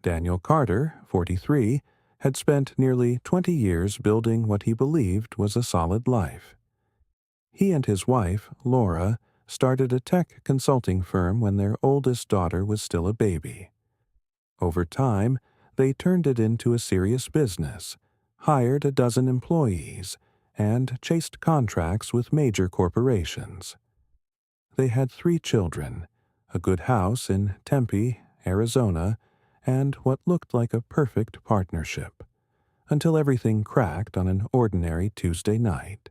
Daniel Carter, 43, had spent nearly 20 years building what he believed was a solid life. He and his wife, Laura, started a tech consulting firm when their oldest daughter was still a baby. Over time, they turned it into a serious business, hired a dozen employees, and chased contracts with major corporations. They had 3 children, a good house in Tempe, Arizona, and what looked like a perfect partnership, until everything cracked on an ordinary Tuesday night.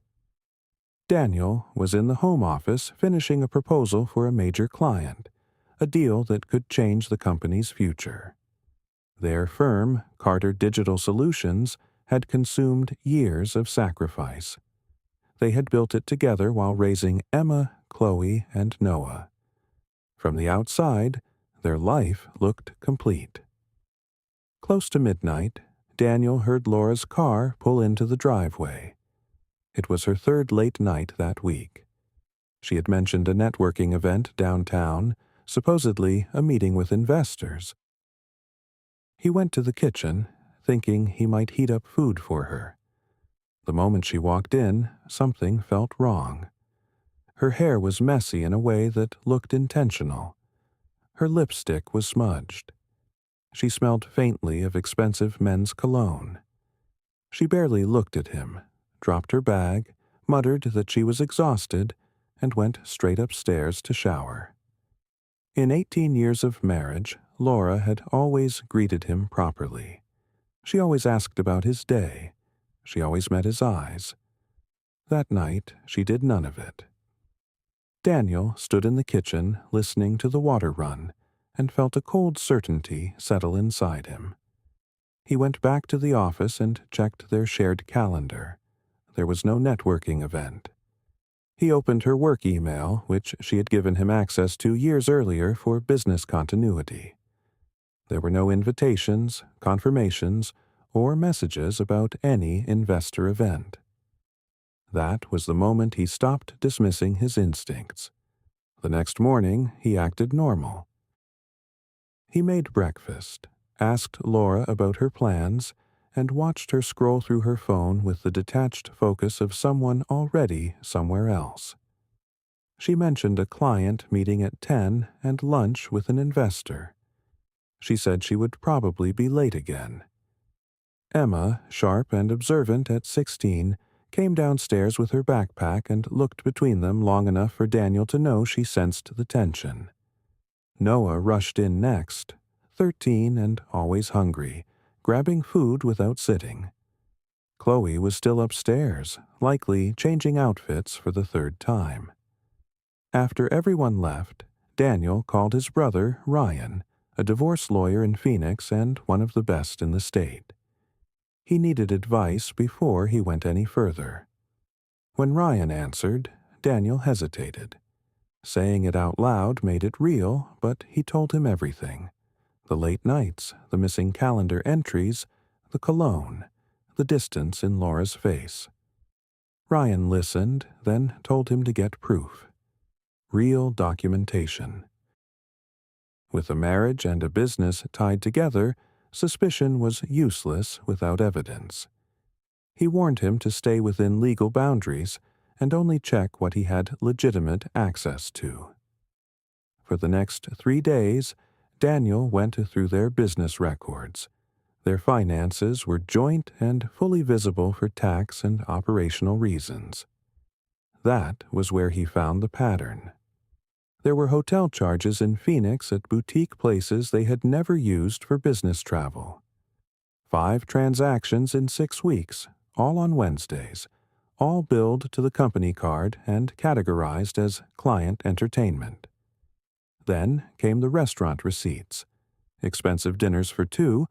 Daniel was in the home office finishing a proposal for a major client, a deal that could change the company's future. Their firm, Carter Digital Solutions, had consumed years of sacrifice. They had built it together while raising Emma, Chloe, and Noah. From the outside, their life looked complete. Close to midnight, Daniel heard Laura's car pull into the driveway. It was her 3rd late night that week. She had mentioned a networking event downtown, supposedly a meeting with investors. He went to the kitchen, thinking he might heat up food for her. The moment she walked in, something felt wrong. Her hair was messy in a way that looked intentional. Her lipstick was smudged. She smelled faintly of expensive men's cologne. She barely looked at him, dropped her bag, muttered that she was exhausted, and went straight upstairs to shower. In 18 years of marriage, Laura had always greeted him properly. She always asked about his day. She always met his eyes. That night, she did none of it. Daniel stood in the kitchen listening to the water run and felt a cold certainty settle inside him. He went back to the office and checked their shared calendar. There was no networking event. He opened her work email, which she had given him access to years earlier for business continuity. There were no invitations, confirmations, or messages about any investor event. That was the moment he stopped dismissing his instincts. The next morning, he acted normal. He made breakfast, asked Laura about her plans, and watched her scroll through her phone with the detached focus of someone already somewhere else. She mentioned a client meeting at 10 and lunch with an investor. She said she would probably be late again. Emma, sharp and observant at 16, came downstairs with her backpack and looked between them long enough for Daniel to know she sensed the tension. Noah rushed in next, 13 and always hungry, grabbing food without sitting. Chloe was still upstairs, likely changing outfits for the 3rd time. After everyone left, Daniel called his brother, Ryan, a divorce lawyer in Phoenix and one of the best in the state. He needed advice before he went any further. When Ryan answered, Daniel hesitated. Saying it out loud made it real, but he told him everything. The late nights, the missing calendar entries, the cologne, the distance in Laura's face. Ryan listened, then told him to get proof. Real documentation. With a marriage and a business tied together, suspicion was useless without evidence. He warned him to stay within legal boundaries and only check what he had legitimate access to. For the next 3 days, Daniel went through their business records. Their finances were joint and fully visible for tax and operational reasons. That was where he found the pattern. There were hotel charges in Phoenix at boutique places they had never used for business travel. 5 transactions in 6 weeks, all on Wednesdays, all billed to the company card and categorized as client entertainment. Then came the restaurant receipts, expensive dinners for 2,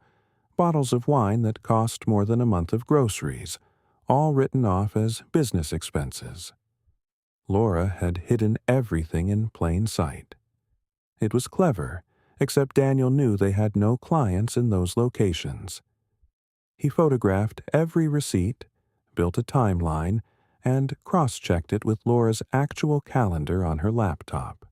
bottles of wine that cost more than a month of groceries, all written off as business expenses. Laura had hidden everything in plain sight. It was clever, except Daniel knew they had no clients in those locations. He photographed every receipt, built a timeline, and cross-checked it with Laura's actual calendar on her laptop.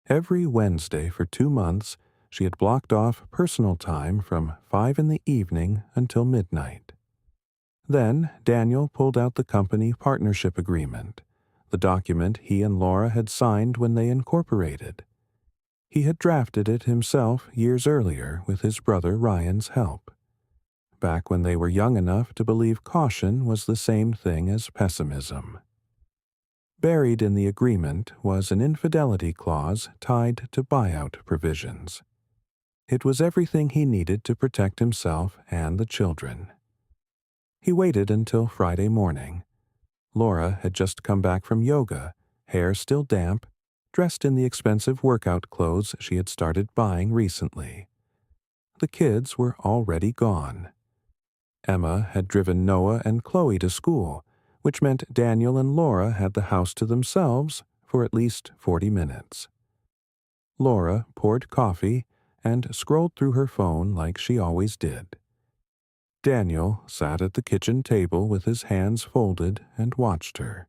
Every Wednesday for 2 months, She had blocked off personal time from 5 in the evening until midnight. Then Daniel pulled out the company partnership agreement, the document he and Laura had signed when they incorporated. He had drafted it himself years earlier with his brother Ryan's help, back when they were young enough to believe caution was the same thing as pessimism. Buried in the agreement was an infidelity clause tied to buyout provisions. It was everything he needed to protect himself and the children. He waited until Friday morning. Laura had just come back from yoga, hair still damp, dressed in the expensive workout clothes she had started buying recently. The kids were already gone. Emma had driven Noah and Chloe to school, which meant Daniel and Laura had the house to themselves for at least 40 minutes. Laura poured coffee and scrolled through her phone like she always did. Daniel sat at the kitchen table with his hands folded and watched her.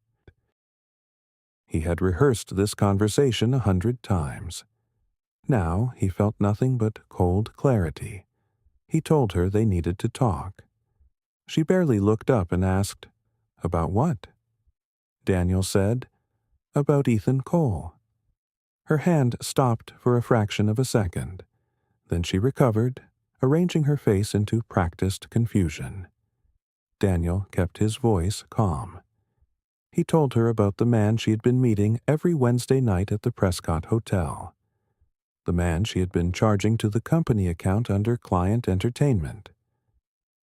He had rehearsed this conversation 100 times. Now he felt nothing but cold clarity. He told her they needed to talk. She barely looked up and asked, "About what?" Daniel said, "About Ethan Cole." Her hand stopped for a fraction of a second. Then she recovered, arranging her face into practiced confusion. Daniel kept his voice calm. He told her about the man she had been meeting every Wednesday night at the Prescott Hotel. The man she had been charging to the company account under client entertainment.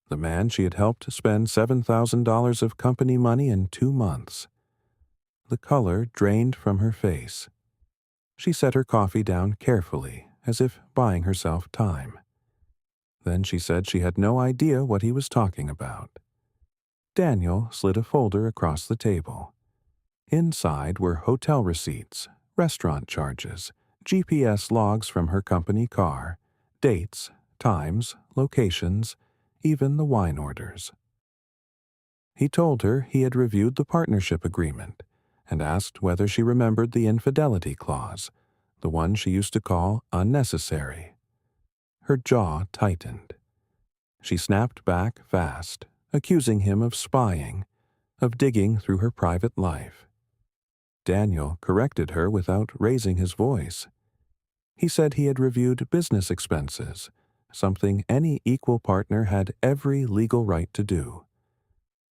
The man she had helped spend $7,000 of company money in 2 months. The color drained from her face. She set her coffee down carefully, as if buying herself time. Then she said she had no idea what he was talking about. Daniel slid a folder across the table. Inside were hotel receipts, restaurant charges, GPS logs from her company car, dates, times, locations, even the wine orders. He told her he had reviewed the partnership agreement and asked whether she remembered the infidelity clause, the one she used to call unnecessary. Her jaw tightened. She snapped back fast, accusing him of spying, of digging through her private life. Daniel corrected her without raising his voice. He said he had reviewed business expenses, something any equal partner had every legal right to do.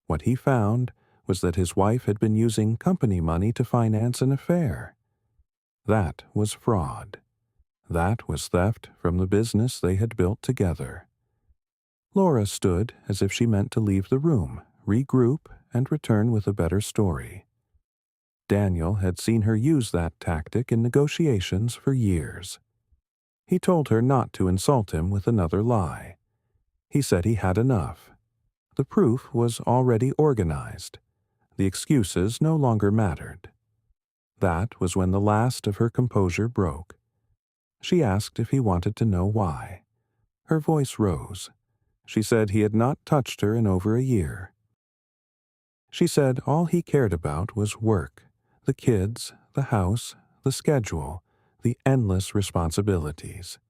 What he found was that his wife had been using company money to finance an affair. That was fraud. That was theft from the business they had built together. Laura stood as if she meant to leave the room, regroup, and return with a better story. Daniel had seen her use that tactic in negotiations for years. He told her not to insult him with another lie. He said he had enough. The proof was already organized. The excuses no longer mattered. That was when the last of her composure broke. She asked if he wanted to know why. Her voice rose. She said he had not touched her in over a year. She said all he cared about was work, the kids, the house, the schedule, the endless responsibilities.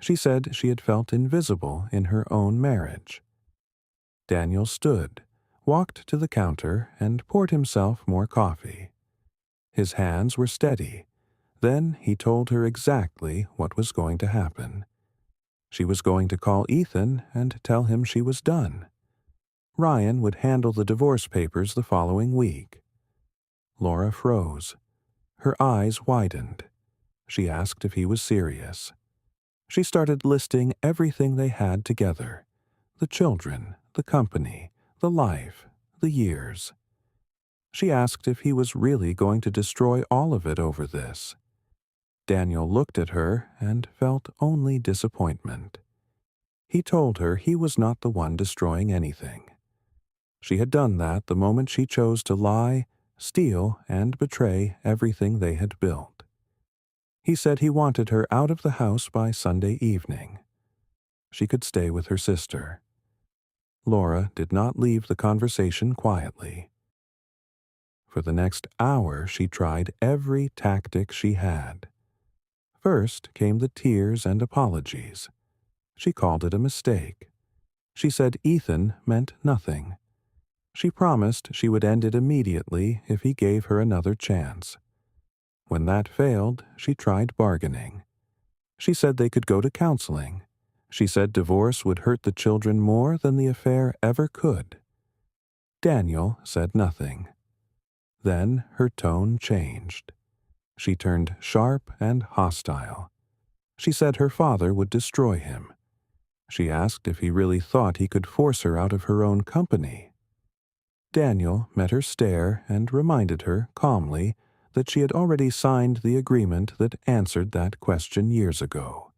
She said she had felt invisible in her own marriage. Daniel stood, walked to the counter, and poured himself more coffee. His hands were steady. Then he told her exactly what was going to happen. She was going to call Ethan and tell him she was done. Ryan would handle the divorce papers the following week. Laura froze. Her eyes widened. She asked if he was serious. She started listing everything they had together: the children, the company, the life, the years. She asked if he was really going to destroy all of it over this. Daniel looked at her and felt only disappointment. He told her he was not the one destroying anything. She had done that the moment she chose to lie, steal, and betray everything they had built. He said he wanted her out of the house by Sunday evening. She could stay with her sister. Laura did not leave the conversation quietly. For the next hour she tried every tactic she had. First came the tears and apologies. She called it a mistake. She said Ethan meant nothing. She promised she would end it immediately if he gave her another chance. When that failed, she tried bargaining. She said they could go to counseling. She said divorce would hurt the children more than the affair ever could. Daniel said nothing. Then her tone changed. She turned sharp and hostile. She said her father would destroy him. She asked if he really thought he could force her out of her own company. Daniel met her stare and reminded her, calmly, that she had already signed the agreement that answered that question years ago.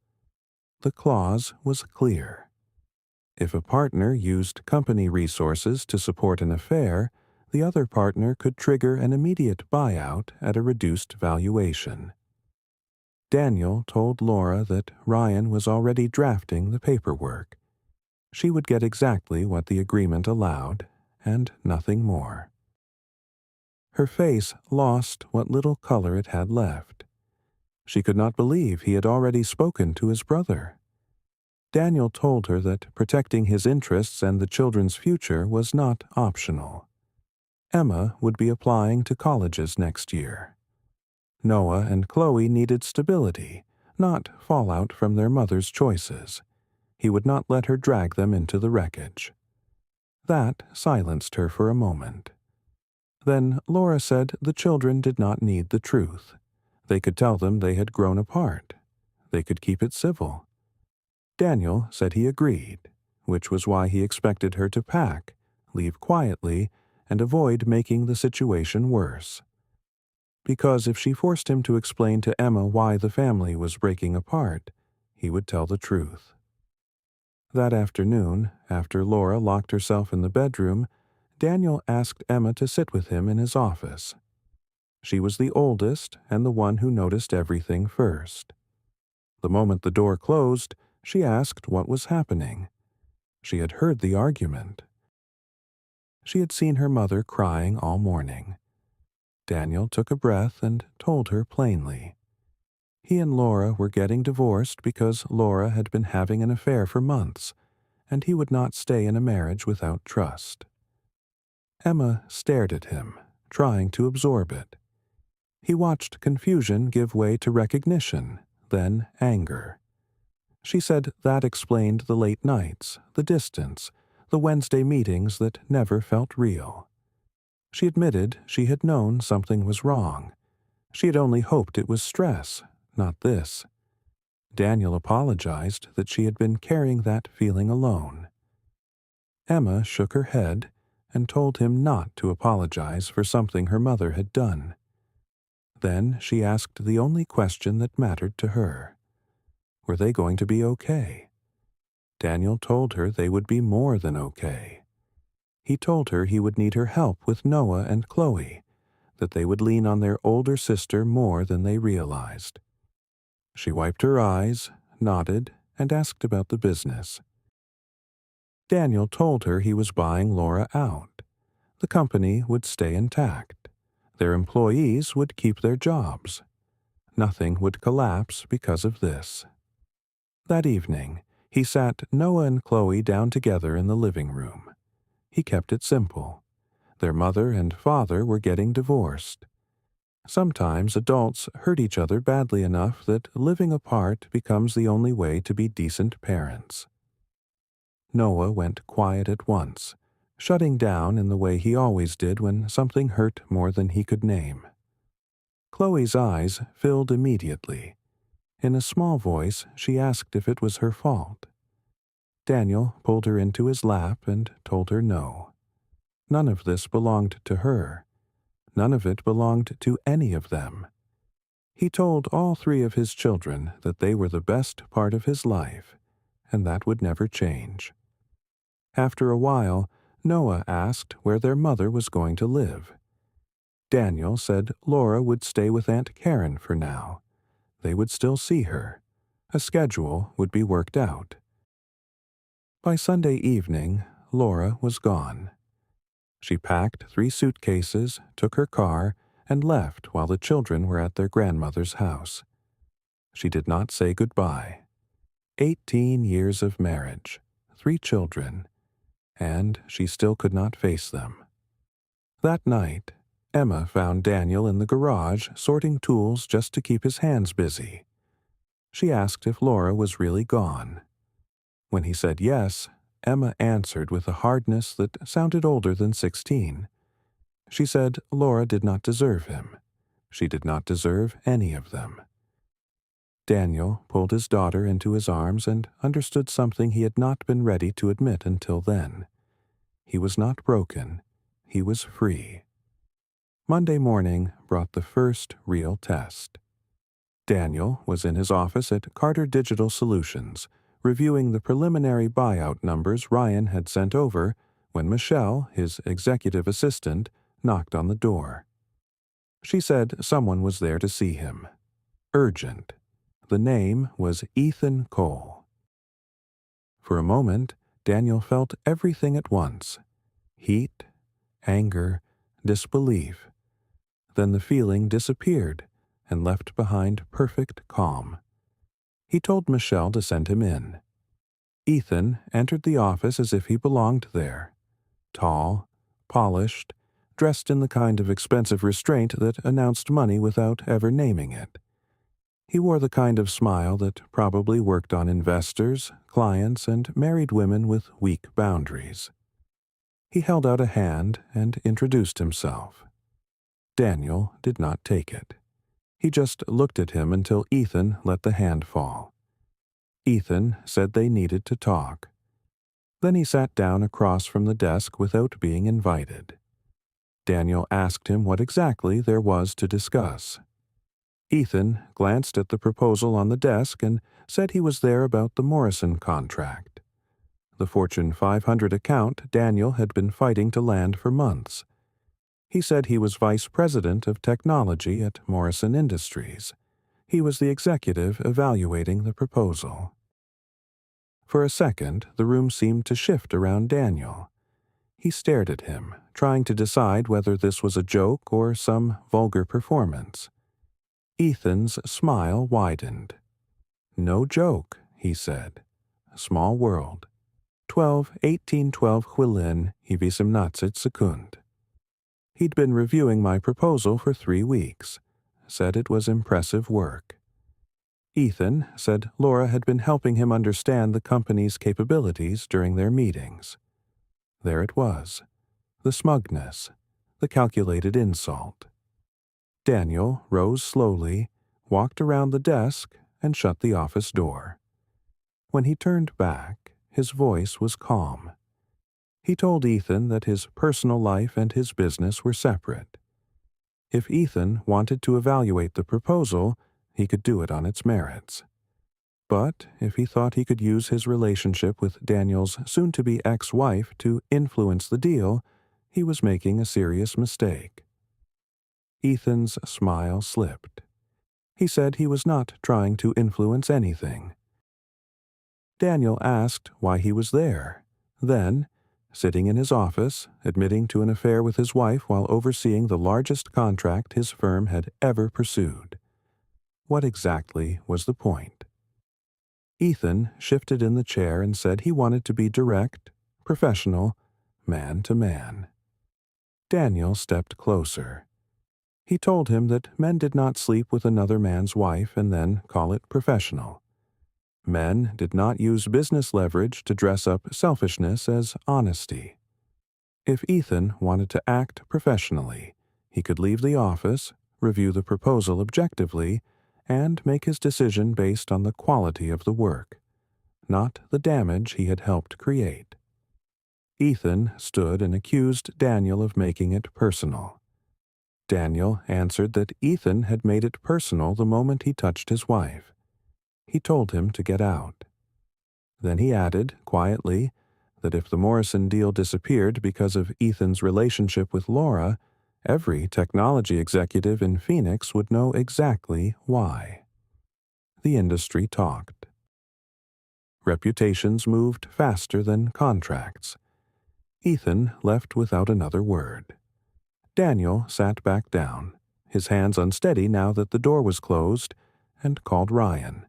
The clause was clear. If a partner used company resources to support an affair, the other partner could trigger an immediate buyout at a reduced valuation. Daniel told Laura that Ryan was already drafting the paperwork. She would get exactly what the agreement allowed, and nothing more. Her face lost what little color it had left. She could not believe he had already spoken to his brother. Daniel told her that protecting his interests and the children's future was not optional. Emma would be applying to colleges next year. Noah and Chloe needed stability, not fallout from their mother's choices. He would not let her drag them into the wreckage. That silenced her for a moment. Then Laura said the children did not need the truth. They could tell them they had grown apart. They could keep it civil. Daniel said he agreed, which was why he expected her to pack, leave quietly, and avoid making the situation worse. Because if she forced him to explain to Emma why the family was breaking apart, he would tell the truth. That afternoon, after Laura locked herself in the bedroom, Daniel asked Emma to sit with him in his office. She was the oldest and the one who noticed everything first. The moment the door closed, she asked what was happening. She had heard the argument. She had seen her mother crying all morning. Daniel took a breath and told her plainly. He and Laura were getting divorced because Laura had been having an affair for months, and he would not stay in a marriage without trust. Emma stared at him, trying to absorb it. He watched confusion give way to recognition, then anger. She said that explained the late nights, the distance, the Wednesday meetings that never felt real. She admitted she had known something was wrong. She had only hoped it was stress, not this. Daniel apologized that she had been carrying that feeling alone. Emma shook her head and told him not to apologize for something her mother had done. Then she asked the only question that mattered to her. Were they going to be okay? Daniel told her they would be more than okay. He told her he would need her help with Noah and Chloe, that they would lean on their older sister more than they realized. She wiped her eyes, nodded, and asked about the business. Daniel told her he was buying Laura out. The company would stay intact. Their employees would keep their jobs. Nothing would collapse because of this. That evening, he sat Noah and Chloe down together in the living room. He kept it simple. Their mother and father were getting divorced. Sometimes adults hurt each other badly enough that living apart becomes the only way to be decent parents. Noah went quiet at once, shutting down in the way he always did when something hurt more than he could name. Chloe's eyes filled immediately. In a small voice, she asked if it was her fault. Daniel pulled her into his lap and told her no. None of this belonged to her. None of it belonged to any of them. He told all three of his children that they were the best part of his life, and that would never change. After a while, Noah asked where their mother was going to live. Daniel said Laura would stay with Aunt Karen for now. They would still see her. A schedule would be worked out. By Sunday evening, Laura was gone. She packed 3 suitcases, took her car, and left while the children were at their grandmother's house. She did not say goodbye. 18 years of marriage, 3 children, and she still could not face them. That night, Emma found Daniel in the garage sorting tools just to keep his hands busy. She asked if Laura was really gone. When he said yes, Emma answered with a hardness that sounded older than 16. She said Laura did not deserve him. She did not deserve any of them. Daniel pulled his daughter into his arms and understood something he had not been ready to admit until then. He was not broken. He was free. Monday morning brought the first real test. Daniel was in his office at Carter Digital Solutions, reviewing the preliminary buyout numbers Ryan had sent over when Michelle, his executive assistant, knocked on the door. She said someone was there to see him. Urgent. The name was Ethan Cole. For a moment, Daniel felt everything at once: heat, anger, disbelief. Then the feeling disappeared and left behind perfect calm. He told Michelle to send him in. Ethan entered the office as if he belonged there. Tall, polished, dressed in the kind of expensive restraint that announced money without ever naming it. He wore the kind of smile that probably worked on investors, clients, and married women with weak boundaries. He held out a hand and introduced himself. Daniel did not take it. He just looked at him until Ethan let the hand fall. Ethan said they needed to talk. Then he sat down across from the desk without being invited. Daniel asked him what exactly there was to discuss. Ethan glanced at the proposal on the desk and said he was there about the Morrison contract. The Fortune 500 account Daniel had been fighting to land for months. He said he was vice president of technology at Morrison Industries. He was the executive evaluating the proposal. For a second, the room seemed to shift around Daniel. He stared at him, trying to decide whether this was a joke or some vulgar performance. Ethan's smile widened. "No joke," he said. "Small world. 1812 Chwilyn I Visimnatsit Sekund." He'd been reviewing my proposal for 3 weeks. Said it was impressive work. Ethan said Laura had been helping him understand the company's capabilities during their meetings. There it was. The smugness. The calculated insult. Daniel rose slowly, walked around the desk, and shut the office door. When he turned back, his voice was calm. He told Ethan that his personal life and his business were separate. If Ethan wanted to evaluate the proposal, he could do it on its merits. But if he thought he could use his relationship with Daniel's soon-to-be ex-wife to influence the deal, he was making a serious mistake. Ethan's smile slipped. He said he was not trying to influence anything. Daniel asked why he was there. Then, sitting in his office, admitting to an affair with his wife while overseeing the largest contract his firm had ever pursued. What exactly was the point? Ethan shifted in the chair and said he wanted to be direct, professional, man to man. Daniel stepped closer. He told him that men did not sleep with another man's wife and then call it professional. Men did not use business leverage to dress up selfishness as honesty. If Ethan wanted to act professionally, he could leave the office, review the proposal objectively, and make his decision based on the quality of the work, not the damage he had helped create. Ethan stood and accused Daniel of making it personal. Daniel answered that Ethan had made it personal the moment he touched his wife. He told him to get out. Then he added, quietly, that if the Morrison deal disappeared because of Ethan's relationship with Laura, every technology executive in Phoenix would know exactly why. The industry talked. Reputations moved faster than contracts. Ethan left without another word. Daniel sat back down, his hands unsteady now that the door was closed, and called Ryan.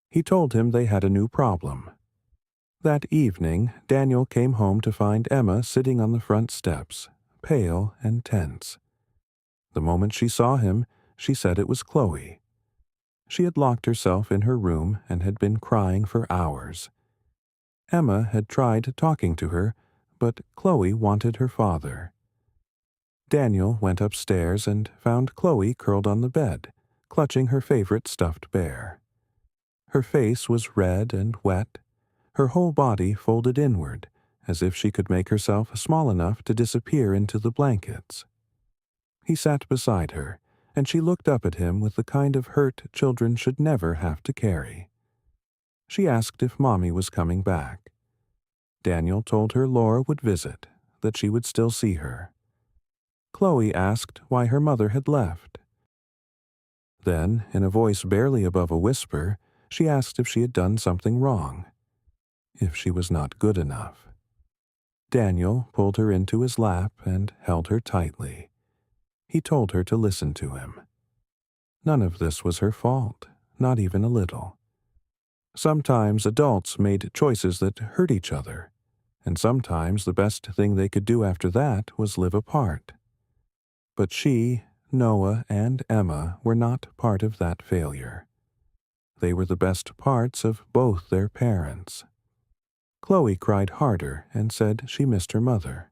He told him they had a new problem. That evening, Daniel came home to find Emma sitting on the front steps, pale and tense. The moment she saw him, she said it was Chloe. She had locked herself in her room and had been crying for hours. Emma had tried talking to her, but Chloe wanted her father. Daniel went upstairs and found Chloe curled on the bed, clutching her favorite stuffed bear. Her face was red and wet, her whole body folded inward, as if she could make herself small enough to disappear into the blankets. He sat beside her, and she looked up at him with the kind of hurt children should never have to carry. She asked if Mommy was coming back. Daniel told her Laura would visit, that she would still see her. Chloe asked why her mother had left. Then, in a voice barely above a whisper, she asked if she had done something wrong, if she was not good enough. Daniel pulled her into his lap and held her tightly. He told her to listen to him. None of this was her fault, not even a little. Sometimes adults made choices that hurt each other, and sometimes the best thing they could do after that was live apart. But she, Noah, and Emma were not part of that failure. They were the best parts of both their parents. Chloe cried harder and said she missed her mother.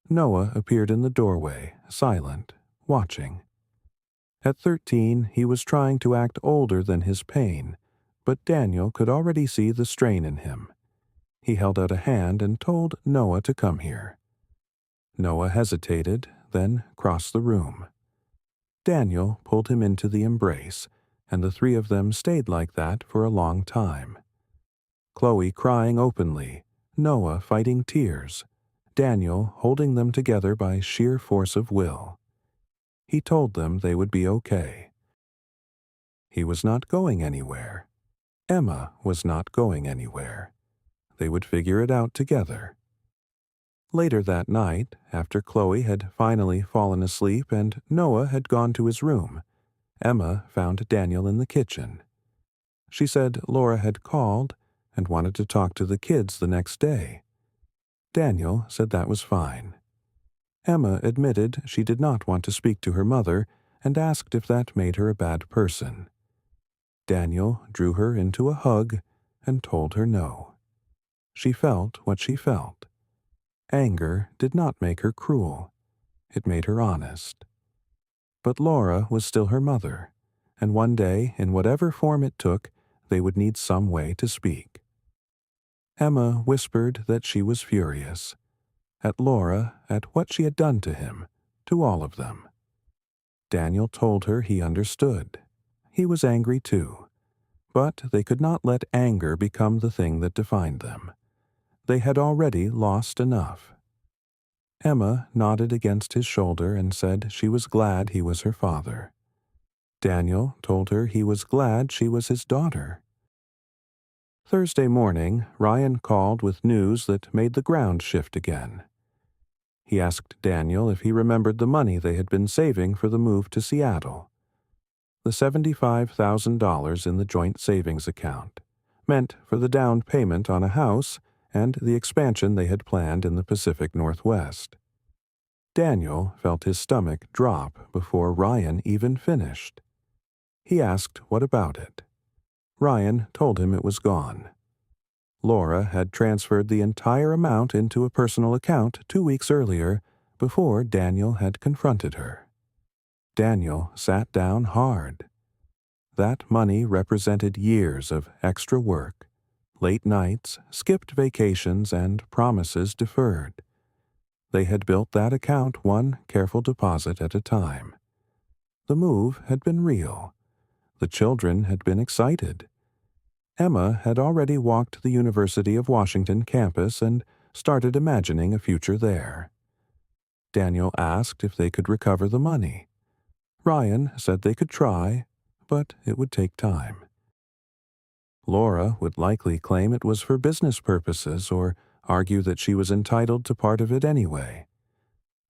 Noah appeared in the doorway, silent, watching. At 13, he was trying to act older than his pain, but Daniel could already see the strain in him. He held out a hand and told Noah to come here. Noah hesitated, then crossed the room. Daniel pulled him into the embrace, and the three of them stayed like that for a long time. Chloe crying openly, Noah fighting tears, Daniel holding them together by sheer force of will. He told them they would be okay. He was not going anywhere. Emma was not going anywhere. They would figure it out together. Later that night, after Chloe had finally fallen asleep and Noah had gone to his room, Emma found Daniel in the kitchen. She said Laura had called and wanted to talk to the kids the next day. Daniel said that was fine. Emma admitted she did not want to speak to her mother and asked if that made her a bad person. Daniel drew her into a hug and told her no. She felt what she felt. Anger did not make her cruel. It made her honest. But Laura was still her mother, and one day, in whatever form it took, they would need some way to speak. Emma whispered that she was furious. At Laura, at what she had done to him, to all of them. Daniel told her he understood. He was angry too. But they could not let anger become the thing that defined them. They had already lost enough. Emma nodded against his shoulder and said she was glad he was her father. Daniel told her he was glad she was his daughter. Thursday morning, Ryan called with news that made the ground shift again. He asked Daniel if he remembered the money they had been saving for the move to Seattle. The $75,000 in the joint savings account, meant for the down payment on a house and the expansion they had planned in the Pacific Northwest. Daniel felt his stomach drop before Ryan even finished. He asked what about it. Ryan told him it was gone. Laura had transferred the entire amount into a personal account 2 weeks earlier, before Daniel had confronted her. Daniel sat down hard. That money represented years of extra work, late nights, skipped vacations, and promises deferred. They had built that account one careful deposit at a time. The move had been real. The children had been excited. Emma had already walked the University of Washington campus and started imagining a future there. Daniel asked if they could recover the money. Ryan said they could try, but it would take time. Laura would likely claim it was for business purposes or argue that she was entitled to part of it anyway.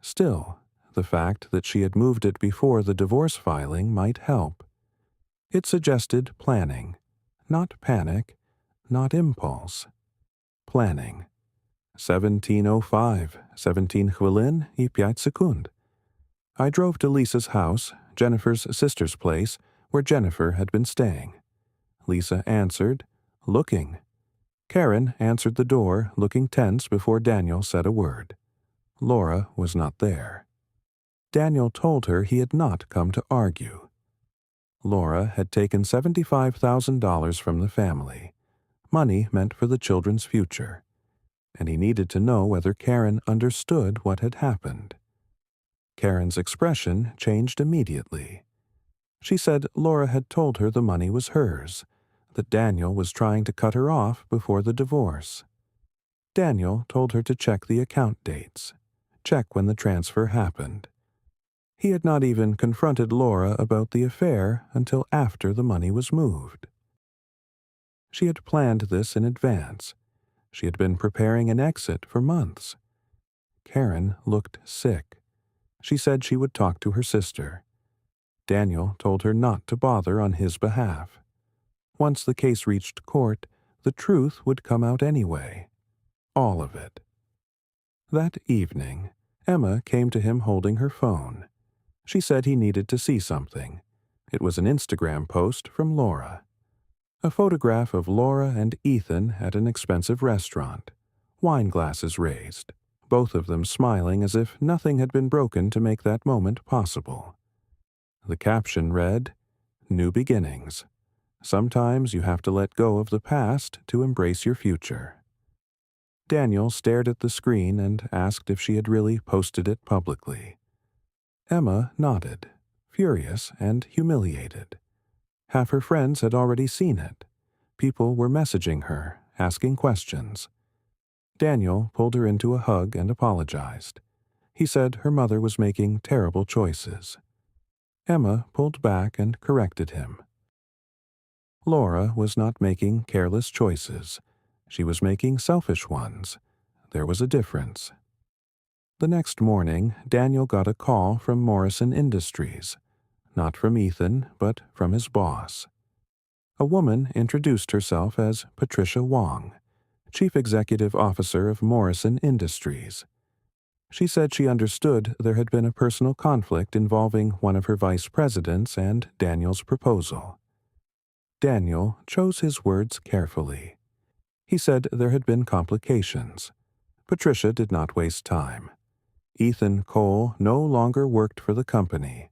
Still, the fact that she had moved it before the divorce filing might help. It suggested planning, not panic, not impulse. Planning. 17:05, 17 chwilin I 5 sekund. I drove to Lisa's house, Jennifer's sister's place, where Jennifer had been staying. Lisa answered, looking. Karen answered the door, looking tense before Daniel said a word. Laura was not there. Daniel told her he had not come to argue. Laura had taken $75,000 from the family, money meant for the children's future, and he needed to know whether Karen understood what had happened. Karen's expression changed immediately. She said Laura had told her the money was hers, that Daniel was trying to cut her off before the divorce. Daniel told her to check the account dates, check when the transfer happened. He had not even confronted Laura about the affair until after the money was moved. She had planned this in advance. She had been preparing an exit for months. Karen looked sick. She said she would talk to her sister. Daniel told her not to bother on his behalf. Once the case reached court, the truth would come out anyway. All of it. That evening, Emma came to him holding her phone. She said he needed to see something. It was an Instagram post from Laura. A photograph of Laura and Ethan at an expensive restaurant, wine glasses raised, both of them smiling as if nothing had been broken to make that moment possible. The caption read, "New beginnings. Sometimes you have to let go of the past to embrace your future." Daniel stared at the screen and asked if she had really posted it publicly. Emma nodded, furious and humiliated. Half her friends had already seen it. People were messaging her, asking questions. Daniel pulled her into a hug and apologized. He said her mother was making terrible choices. Emma pulled back and corrected him. Laura was not making careless choices. She was making selfish ones. There was a difference. The next morning, Daniel got a call from Morrison Industries. Not from Ethan, but from his boss. A woman introduced herself as Patricia Wong, Chief Executive Officer of Morrison Industries. She said she understood there had been a personal conflict involving one of her vice presidents and Daniel's proposal. Daniel chose his words carefully. He said there had been complications. Patricia did not waste time. Ethan Cole no longer worked for the company.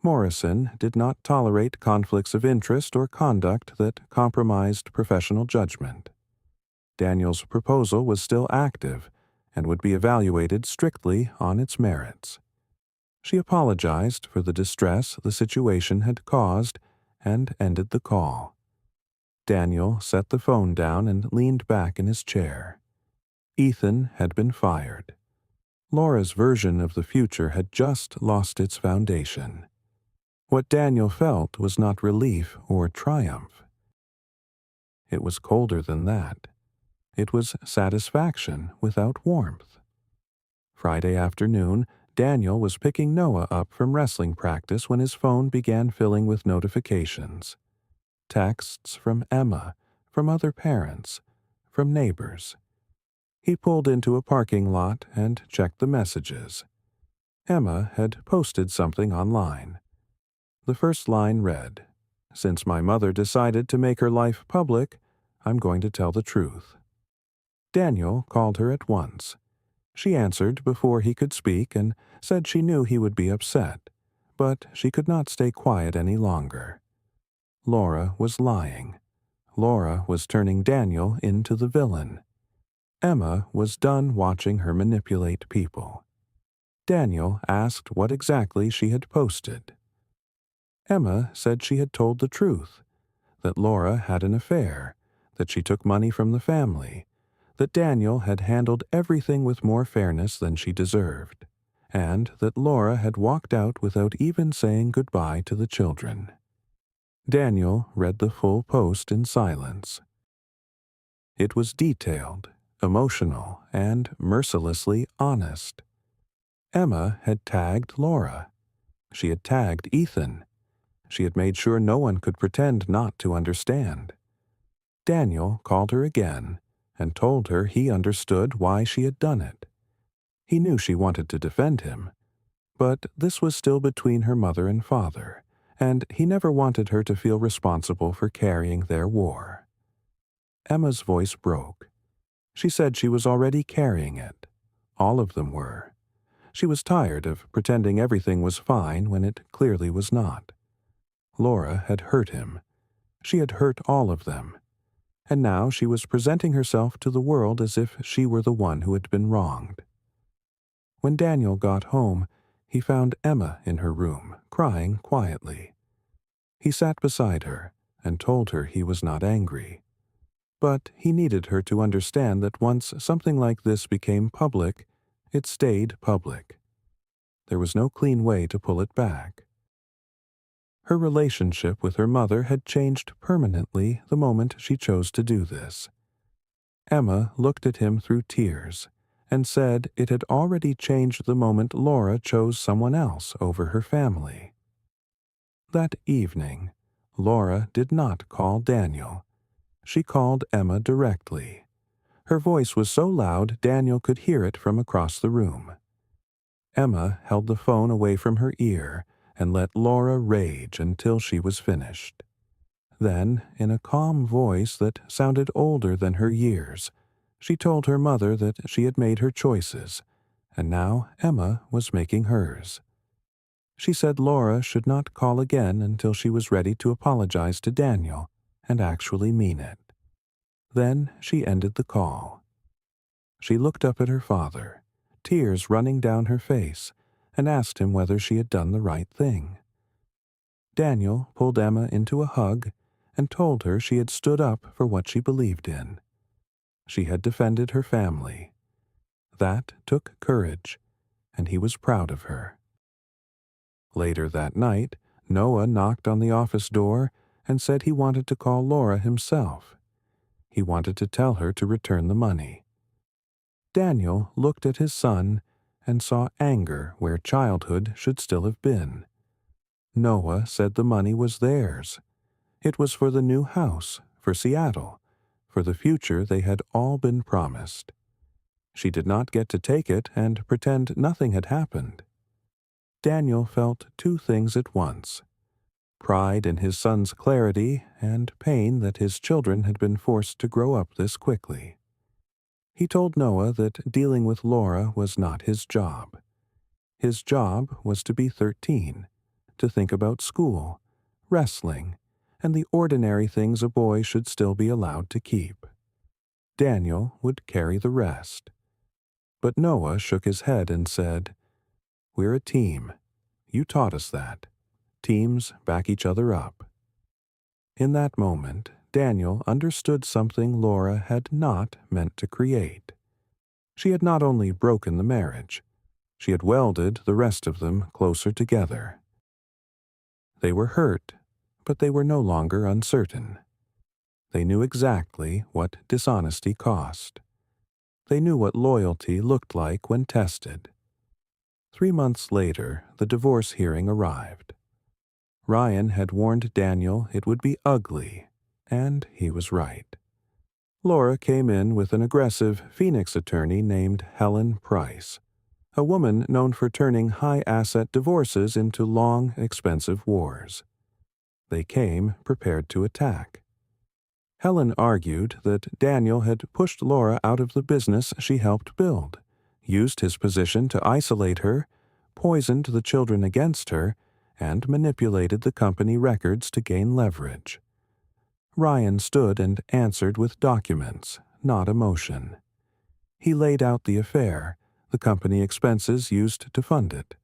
Morrison did not tolerate conflicts of interest or conduct that compromised professional judgment. Daniel's proposal was still active and would be evaluated strictly on its merits. She apologized for the distress the situation had caused and ended the call. Daniel set the phone down and leaned back in his chair. Ethan had been fired. Laura's version of the future had just lost its foundation. What Daniel felt was not relief or triumph. It was colder than that. It was satisfaction without warmth. Friday afternoon, Daniel was picking Noah up from wrestling practice when his phone began filling with notifications. Texts from Emma, from other parents, from neighbors. He pulled into a parking lot and checked the messages. Emma had posted something online. The first line read, "Since my mother decided to make her life public, I'm going to tell the truth." Daniel called her at once. She answered before he could speak and said she knew he would be upset, but she could not stay quiet any longer. Laura was lying. Laura was turning Daniel into the villain. Emma was done watching her manipulate people. Daniel asked what exactly she had posted. Emma said she had told the truth, that Laura had an affair, that she took money from the family, that Daniel had handled everything with more fairness than she deserved, and that Laura had walked out without even saying goodbye to the children. Daniel read the full post in silence. It was detailed, emotional, and mercilessly honest. Emma had tagged Laura. She had tagged Ethan. She had made sure no one could pretend not to understand. Daniel called her again and told her he understood why she had done it. He knew she wanted to defend him, but this was still between her mother and father, and he never wanted her to feel responsible for carrying their war. Emma's voice broke. She said she was already carrying it. All of them were. She was tired of pretending everything was fine when it clearly was not. Laura had hurt him. She had hurt all of them. And now she was presenting herself to the world as if she were the one who had been wronged. When Daniel got home, he found Emma in her room, crying quietly. He sat beside her and told her he was not angry. But he needed her to understand that once something like this became public, it stayed public. There was no clean way to pull it back. Her relationship with her mother had changed permanently the moment she chose to do this. Emma looked at him through tears and said it had already changed the moment Laura chose someone else over her family. That evening, Laura did not call Daniel. She called Emma directly. Her voice was so loud Daniel could hear it from across the room. Emma held the phone away from her ear and let Laura rage until she was finished. Then, in a calm voice that sounded older than her years, she told her mother that she had made her choices, and now Emma was making hers. She said Laura should not call again until she was ready to apologize to Daniel and actually mean it. Then she ended the call. She looked up at her father, tears running down her face, and asked him whether she had done the right thing. Daniel pulled Emma into a hug and told her she had stood up for what she believed in. She had defended her family. That took courage, and he was proud of her. Later that night, Noah knocked on the office door and said he wanted to call Laura himself. He wanted to tell her to return the money. Daniel looked at his son and saw anger where childhood should still have been. Noah said the money was theirs. It was for the new house, for Seattle, for the future they had all been promised. She did not get to take it and pretend nothing had happened. Daniel felt two things at once: pride in his son's clarity and pain that his children had been forced to grow up this quickly. He told Noah that dealing with Laura was not his job. His job was to be 13, to think about school, wrestling, and the ordinary things a boy should still be allowed to keep. Daniel would carry the rest. But Noah shook his head and said, "We're a team. You taught us that. Teams back each other up." In that moment, Daniel understood something Laura had not meant to create. She had not only broken the marriage, she had welded the rest of them closer together. They were hurt, but they were no longer uncertain. They knew exactly what dishonesty cost. They knew what loyalty looked like when tested. 3 months later, the divorce hearing arrived. Ryan had warned Daniel it would be ugly, and he was right. Laura came in with an aggressive Phoenix attorney named Helen Price, a woman known for turning high-asset divorces into long, expensive wars. They came prepared to attack. Helen argued that Daniel had pushed Laura out of the business she helped build, used his position to isolate her, poisoned the children against her, and manipulated the company records to gain leverage. Ryan stood and answered with documents, not emotion. He laid out the affair, the company expenses used to fund it,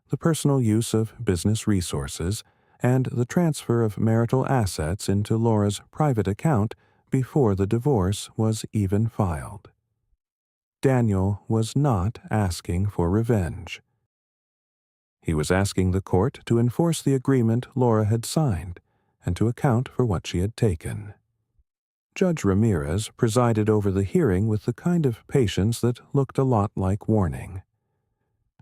the personal use of business resources, and the transfer of marital assets into Laura's private account before the divorce was even filed. Daniel was not asking for revenge. He was asking the court to enforce the agreement Laura had signed and to account for what she had taken. Judge Ramirez presided over the hearing with the kind of patience that looked a lot like warning.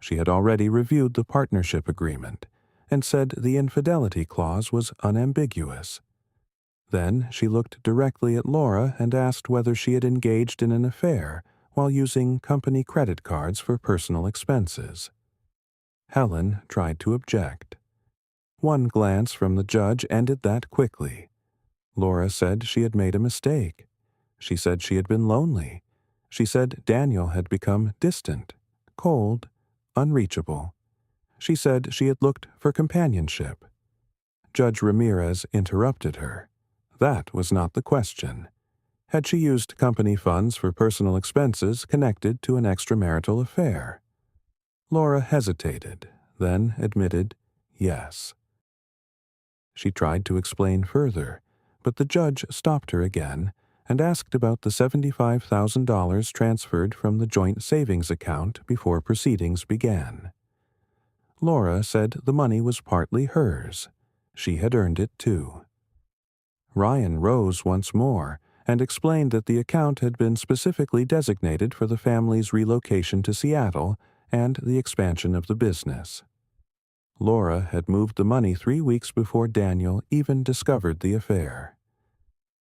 She had already reviewed the partnership agreement and said the infidelity clause was unambiguous. Then she looked directly at Laura and asked whether she had engaged in an affair while using company credit cards for personal expenses. Helen tried to object. One glance from the judge ended that quickly. Laura said she had made a mistake. She said she had been lonely. She said Daniel had become distant, cold, unreachable. She said she had looked for companionship. Judge Ramirez interrupted her. That was not the question. Had she used company funds for personal expenses connected to an extramarital affair? Laura hesitated, then admitted yes. She tried to explain further, but the judge stopped her again and asked about the $75,000 transferred from the joint savings account before proceedings began. Laura said the money was partly hers. She had earned it too. Ryan rose once more and explained that the account had been specifically designated for the family's relocation to Seattle and the expansion of the business. Laura had moved the money 3 weeks before Daniel even discovered the affair.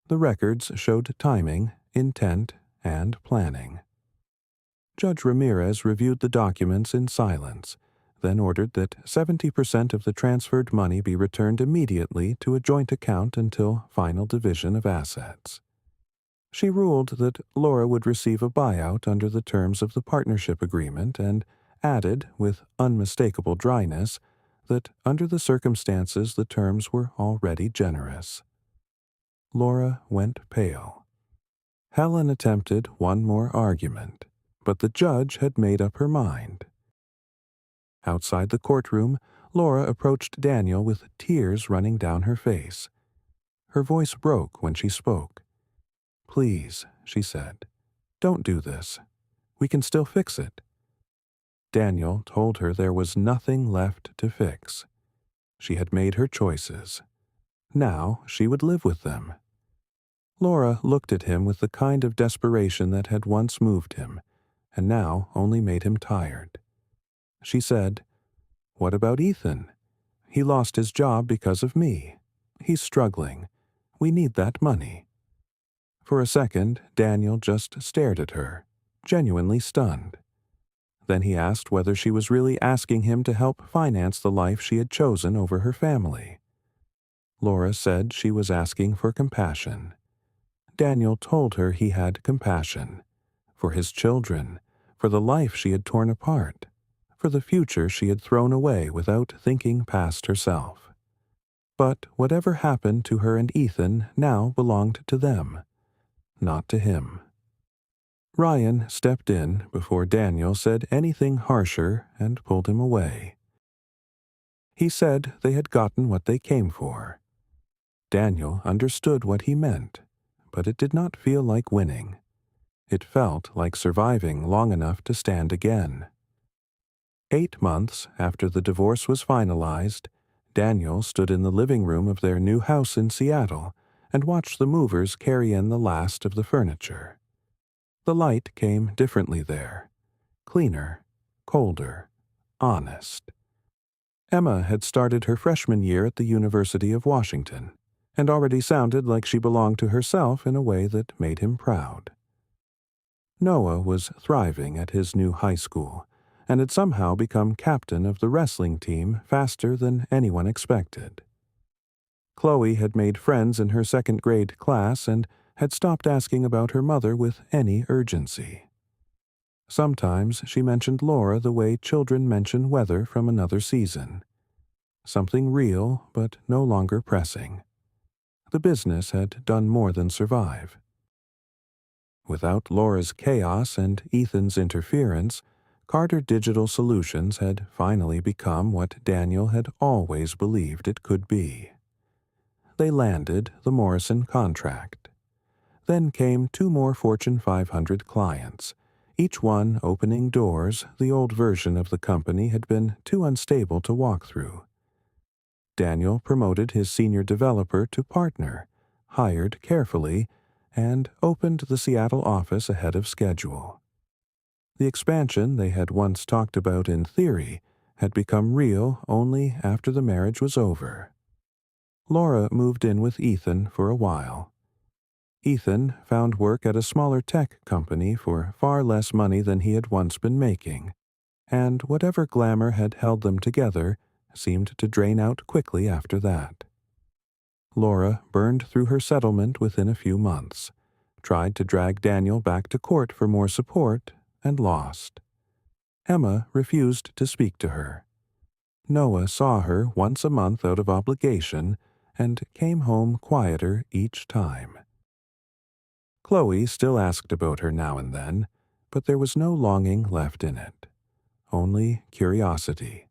The records showed timing, intent, and planning. Judge Ramirez reviewed the documents in silence, then ordered that 70% of the transferred money be returned immediately to a joint account until final division of assets. She ruled that Laura would receive a buyout under the terms of the partnership agreement and added, with unmistakable dryness, that under the circumstances the terms were already generous. Laura went pale. Helen attempted one more argument, but the judge had made up her mind. Outside the courtroom, Laura approached Daniel with tears running down her face. Her voice broke when she spoke. "Please," she said, "don't do this. We can still fix it." Daniel told her there was nothing left to fix. She had made her choices. Now she would live with them. Laura looked at him with the kind of desperation that had once moved him, and now only made him tired. She said, "What about Ethan? He lost his job because of me. He's struggling. We need that money." For a second, Daniel just stared at her, genuinely stunned. Then he asked whether she was really asking him to help finance the life she had chosen over her family. Laura said she was asking for compassion. Daniel told her he had compassion for his children, for the life she had torn apart, for the future she had thrown away without thinking past herself. But whatever happened to her and Ethan now belonged to them, not to him. Ryan stepped in before Daniel said anything harsher and pulled him away. He said they had gotten what they came for. Daniel understood what he meant, but it did not feel like winning. It felt like surviving long enough to stand again. 8 months after the divorce was finalized, Daniel stood in the living room of their new house in Seattle and watched the movers carry in the last of the furniture. The light came differently there, cleaner, colder, honest. Emma had started her freshman year at the University of Washington, and already sounded like she belonged to herself in a way that made him proud. Noah was thriving at his new high school, and had somehow become captain of the wrestling team faster than anyone expected. Chloe had made friends in her second-grade class and had stopped asking about her mother with any urgency. Sometimes she mentioned Laura the way children mention weather from another season. Something real, but no longer pressing. The business had done more than survive. Without Laura's chaos and Ethan's interference, Carter Digital Solutions had finally become what Daniel had always believed it could be. They landed the Morrison contract. Then came 2 more Fortune 500 clients, each one opening doors the old version of the company had been too unstable to walk through. Daniel promoted his senior developer to partner, hired carefully, and opened the Seattle office ahead of schedule. The expansion they had once talked about in theory had become real only after the marriage was over. Laura moved in with Ethan for a while. Ethan found work at a smaller tech company for far less money than he had once been making, and whatever glamour had held them together seemed to drain out quickly after that. Laura burned through her settlement within a few months, tried to drag Daniel back to court for more support, and lost. Emma refused to speak to her. Noah saw her once a month out of obligation and came home quieter each time. Chloe still asked about her now and then, but there was no longing left in it, only curiosity.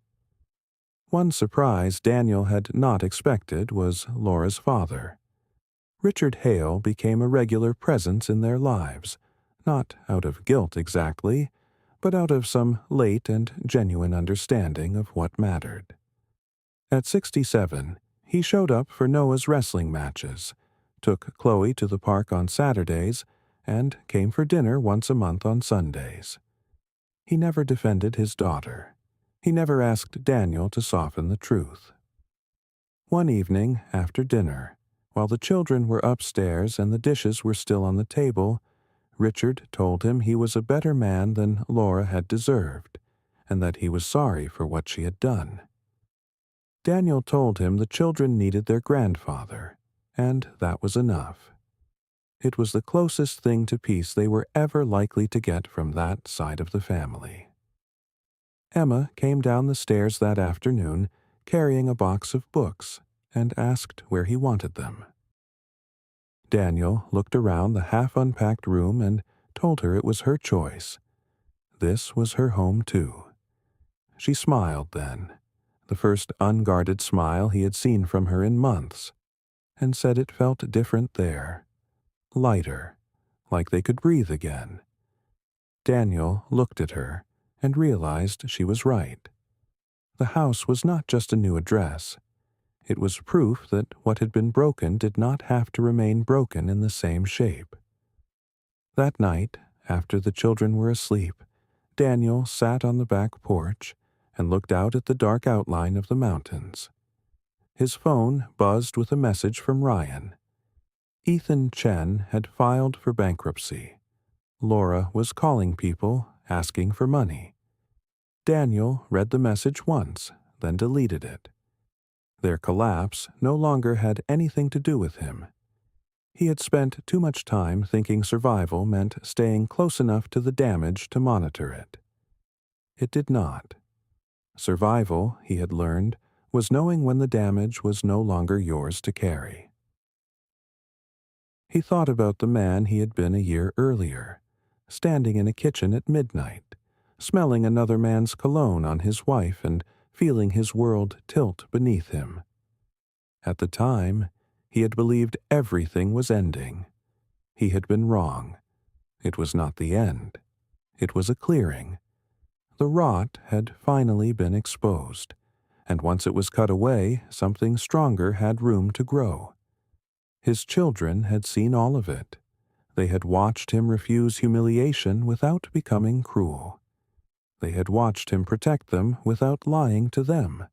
One surprise Daniel had not expected was Laura's father. Richard Hale became a regular presence in their lives, not out of guilt exactly, but out of some late and genuine understanding of what mattered. At 67, he showed up for Noah's wrestling matches, took Chloe to the park on Saturdays, and came for dinner once a month on Sundays. He never defended his daughter. He never asked Daniel to soften the truth. One evening, after dinner, while the children were upstairs and the dishes were still on the table, Richard told him he was a better man than Laura had deserved, and that he was sorry for what she had done. Daniel told him the children needed their grandfather, and that was enough. It was the closest thing to peace they were ever likely to get from that side of the family. Emma came down the stairs that afternoon carrying a box of books and asked where he wanted them. Daniel looked around the half-unpacked room and told her it was her choice. This was her home too. She smiled then, the first unguarded smile he had seen from her in months, and said it felt different there, lighter, like they could breathe again. Daniel looked at her and realized she was right. The house was not just a new address. It was proof that what had been broken did not have to remain broken in the same shape. That night, after the children were asleep, Daniel sat on the back porch and looked out at the dark outline of the mountains. His phone buzzed with a message from Ryan. Ethan Chen had filed for bankruptcy. Laura was calling people, asking for money. Daniel read the message once, then deleted it. Their collapse no longer had anything to do with him. He had spent too much time thinking survival meant staying close enough to the damage to monitor it. It did not. Survival, he had learned, was knowing when the damage was no longer yours to carry. He thought about the man he had been a year earlier, standing in a kitchen at midnight, smelling another man's cologne on his wife and feeling his world tilt beneath him. At the time, he had believed everything was ending. He had been wrong. It was not the end. It was a clearing. The rot had finally been exposed, and once it was cut away, something stronger had room to grow. His children had seen all of it. They had watched him refuse humiliation without becoming cruel. They had watched him protect them without lying to them.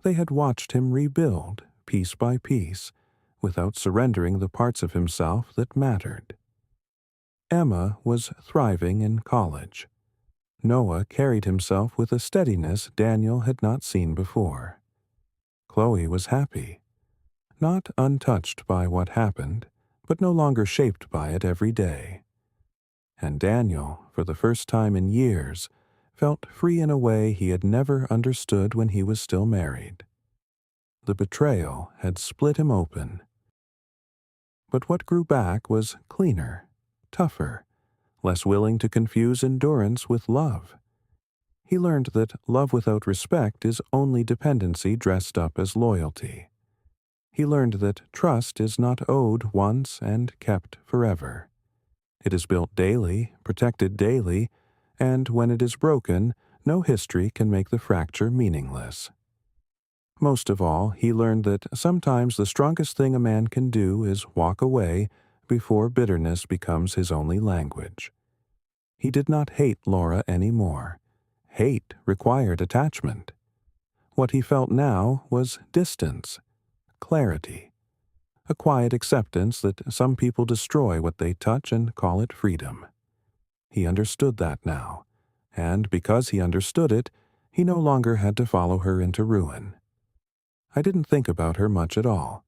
They had watched him rebuild, piece by piece, without surrendering the parts of himself that mattered. Emma was thriving in college. Noah carried himself with a steadiness Daniel had not seen before. Chloe was happy, not untouched by what happened, but no longer shaped by it every day. And Daniel, for the first time in years, felt free in a way he had never understood when he was still married. The betrayal had split him open. But what grew back was cleaner, tougher, less willing to confuse endurance with love. He learned that love without respect is only dependency dressed up as loyalty. He learned that trust is not owed once and kept forever. It is built daily, protected daily, and when it is broken, no history can make the fracture meaningless. Most of all, he learned that sometimes the strongest thing a man can do is walk away before bitterness becomes his only language. He did not hate Laura anymore. Hate required attachment. What he felt now was distance, clarity, a quiet acceptance that some people destroy what they touch and call it freedom. He understood that now, and because he understood it, he no longer had to follow her into ruin. I didn't think about her much at all.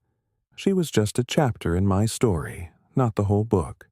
She was just a chapter in my story, not the whole book.